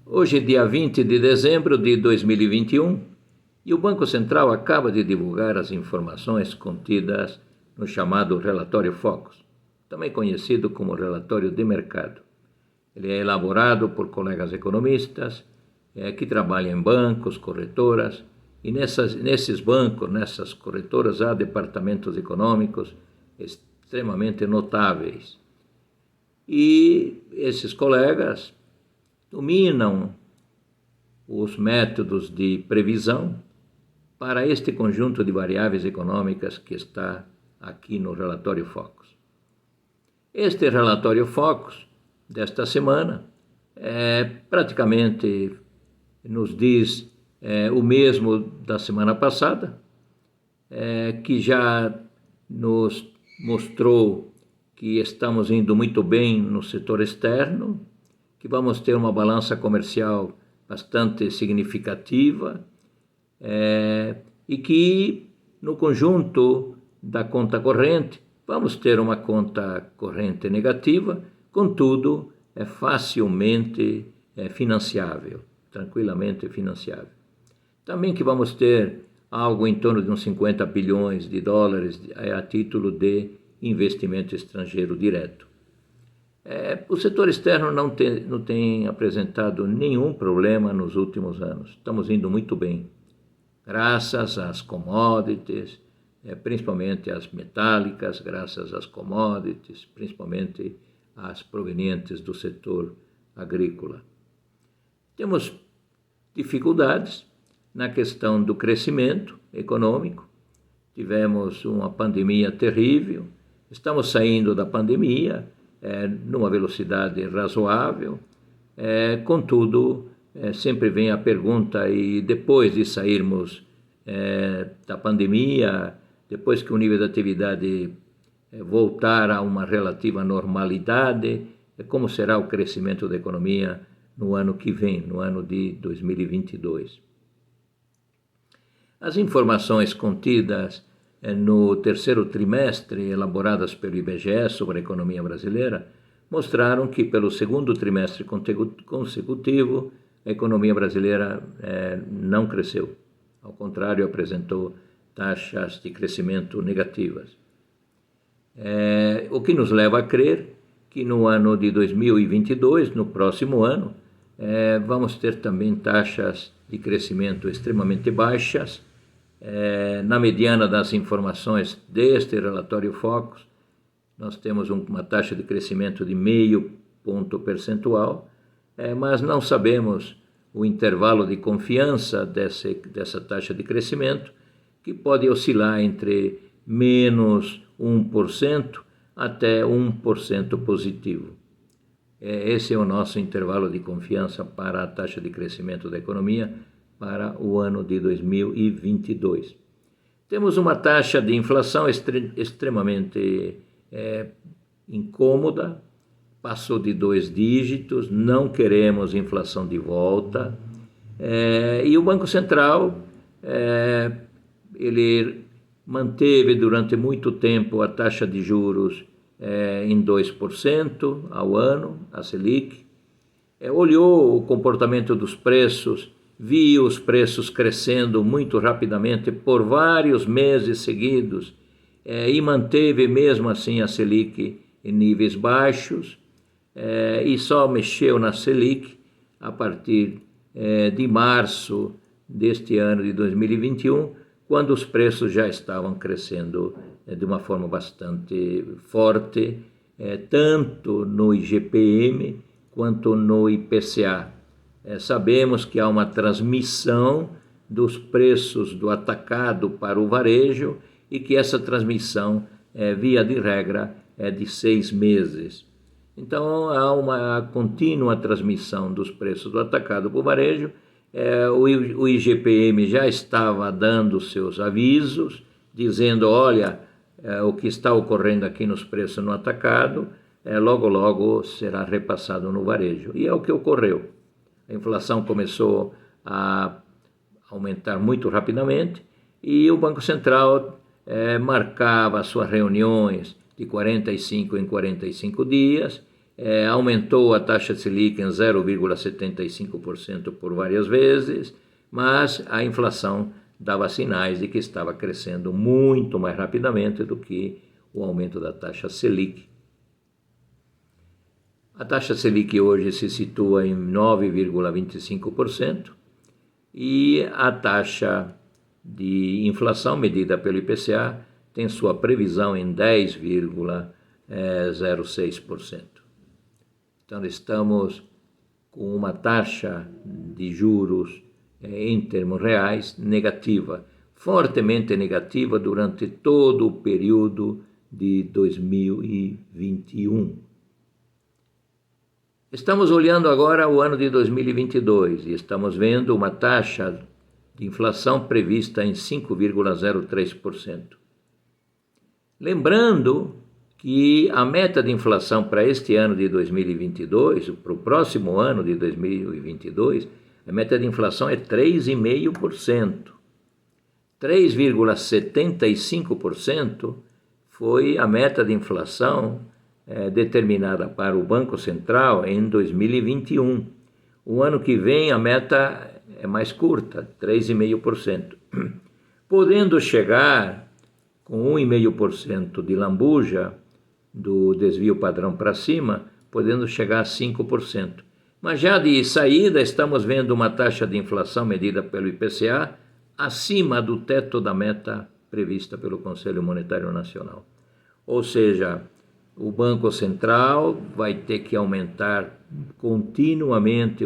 Hoje, dia 20 de dezembro de 2021, e o Banco Central acaba de divulgar as informações contidas no chamado Relatório Focus, também conhecido como Relatório de Mercado. Ele é elaborado por colegas economistas que trabalham em bancos, corretoras, e nesses bancos, nessas corretoras, há departamentos econômicos extremamente notáveis. E esses colegas dominam os métodos de previsão para este conjunto de variáveis econômicas que está aqui no Relatório Focus. Este Relatório Focus desta semana praticamente nos diz o mesmo da semana passada, que já nos mostrou que estamos indo muito bem no setor externo, que vamos ter uma balança comercial bastante significativa e que no conjunto da conta corrente vamos ter uma conta corrente negativa, contudo é facilmente financiável, tranquilamente financiável. Também que vamos ter algo em torno de uns 50 bilhões de dólares a título de investimento estrangeiro direto. O setor externo não tem apresentado nenhum problema nos últimos anos. Estamos indo muito bem, graças às commodities, principalmente às metálicas, graças às commodities, principalmente às provenientes do setor agrícola. Temos dificuldades na questão do crescimento econômico. Tivemos uma pandemia terrível, estamos saindo da pandemia numa velocidade razoável, contudo, sempre vem a pergunta, e depois de sairmos da pandemia, depois que o nível de atividade voltar a uma relativa normalidade, como será o crescimento da economia no ano que vem, no ano de 2022? As informações contidas no terceiro trimestre, elaboradas pelo IBGE sobre a economia brasileira, mostraram que pelo segundo trimestre consecutivo a economia brasileira não cresceu. Ao contrário, apresentou taxas de crescimento negativas. O que nos leva a crer que no ano de 2022, no próximo ano, vamos ter também taxas de crescimento extremamente baixas. Na mediana das informações deste relatório Focus, nós temos uma taxa de crescimento de 0,5 ponto percentual, mas não sabemos o intervalo de confiança dessa taxa de crescimento, que pode oscilar entre menos 1% até 1% positivo. Esse é o nosso intervalo de confiança para a taxa de crescimento da economia para o ano de 2022. Temos uma taxa de inflação extremamente incômoda, passou de 2 dígitos, não queremos inflação de volta, e o Banco Central ele manteve durante muito tempo a taxa de juros em 2% ao ano, a Selic, olhou o comportamento dos preços, viu os preços crescendo muito rapidamente por vários meses seguidos e manteve mesmo assim a Selic em níveis baixos e só mexeu na Selic a partir de março deste ano de 2021, quando os preços já estavam crescendo de uma forma bastante forte, tanto no IGPM quanto no IPCA. Sabemos que há uma transmissão dos preços do atacado para o varejo e que essa transmissão, via de regra, é de 6 meses. Então, há uma contínua transmissão dos preços do atacado para o varejo. O IGPM já estava dando seus avisos, dizendo, olha, o que está ocorrendo aqui nos preços no atacado, logo, logo será repassado no varejo. E é o que ocorreu. A inflação começou a aumentar muito rapidamente e o Banco Central marcava suas reuniões de 45 em 45 dias aumentou a taxa Selic em 0,75% por várias vezes, mas a inflação dava sinais de que estava crescendo muito mais rapidamente do que o aumento da taxa Selic. A taxa Selic hoje se situa em 9,25% e a taxa de inflação medida pelo IPCA tem sua previsão em 10,06%. Então estamos com uma taxa de juros em termos reais negativa, fortemente negativa durante todo o período de 2021. Estamos olhando agora o ano de 2022 e estamos vendo uma taxa de inflação prevista em 5,03%. Lembrando que a meta de inflação para este ano de 2022, para o próximo ano de 2022, a meta de inflação é 3,5%. 3,75% foi a meta de inflação determinada para o Banco Central em 2021. O ano que vem a meta é mais curta, 3,5%. Podendo chegar com 1,5% de lambuja do desvio padrão para cima, podendo chegar a 5%. Mas já de saída estamos vendo uma taxa de inflação medida pelo IPCA acima do teto da meta prevista pelo Conselho Monetário Nacional. Ou seja, o Banco Central vai ter que aumentar continuamente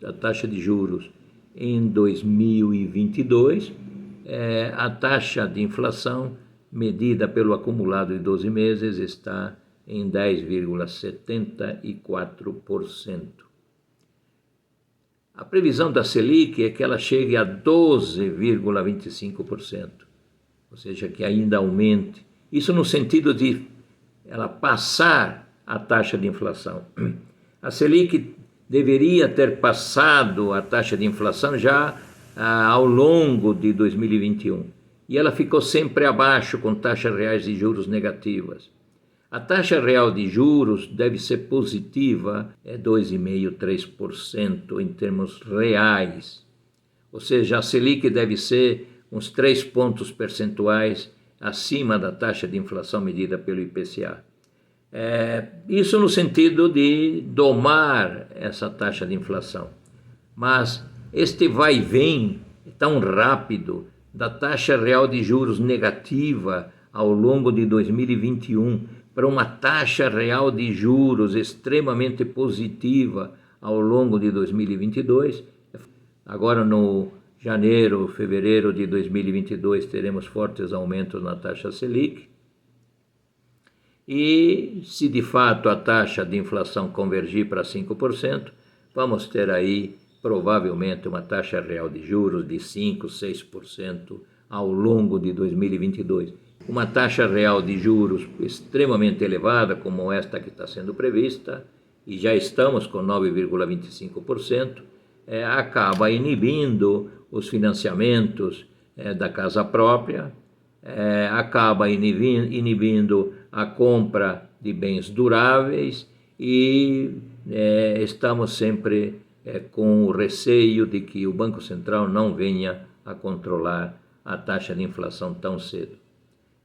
a taxa de juros em 2022. A taxa de inflação medida pelo acumulado de 12 meses está em 10,74%. A previsão da Selic é que ela chegue a 12,25%, ou seja, que ainda aumente. Isso no sentido de ela passar a taxa de inflação. A Selic deveria ter passado a taxa de inflação já ao longo de 2021. E ela ficou sempre abaixo com taxas reais de juros negativas. A taxa real de juros deve ser positiva, 2,5%, 3% em termos reais. Ou seja, a Selic deve ser uns 3 pontos percentuais acima da taxa de inflação medida pelo IPCA. Isso no sentido de domar essa taxa de inflação. Mas este vai e vem tão rápido da taxa real de juros negativa ao longo de 2021 para uma taxa real de juros extremamente positiva ao longo de 2022. Agora no janeiro, fevereiro de 2022 teremos fortes aumentos na taxa Selic. E se de fato a taxa de inflação convergir para 5%, vamos ter aí provavelmente uma taxa real de juros de 5%, 6% ao longo de 2022. Uma taxa real de juros extremamente elevada, como esta que está sendo prevista, e já estamos com 9,25%, acaba inibindo os financiamentos da casa própria, acaba inibindo a compra de bens duráveis e estamos sempre com o receio de que o Banco Central não venha a controlar a taxa de inflação tão cedo.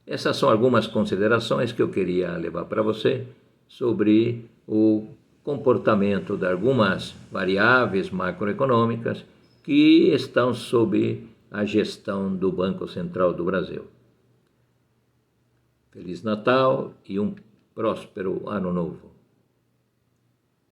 Essas são algumas considerações que eu queria levar para você sobre o comportamento de algumas variáveis macroeconômicas que estão sob a gestão do Banco Central do Brasil. Feliz Natal e um próspero Ano Novo.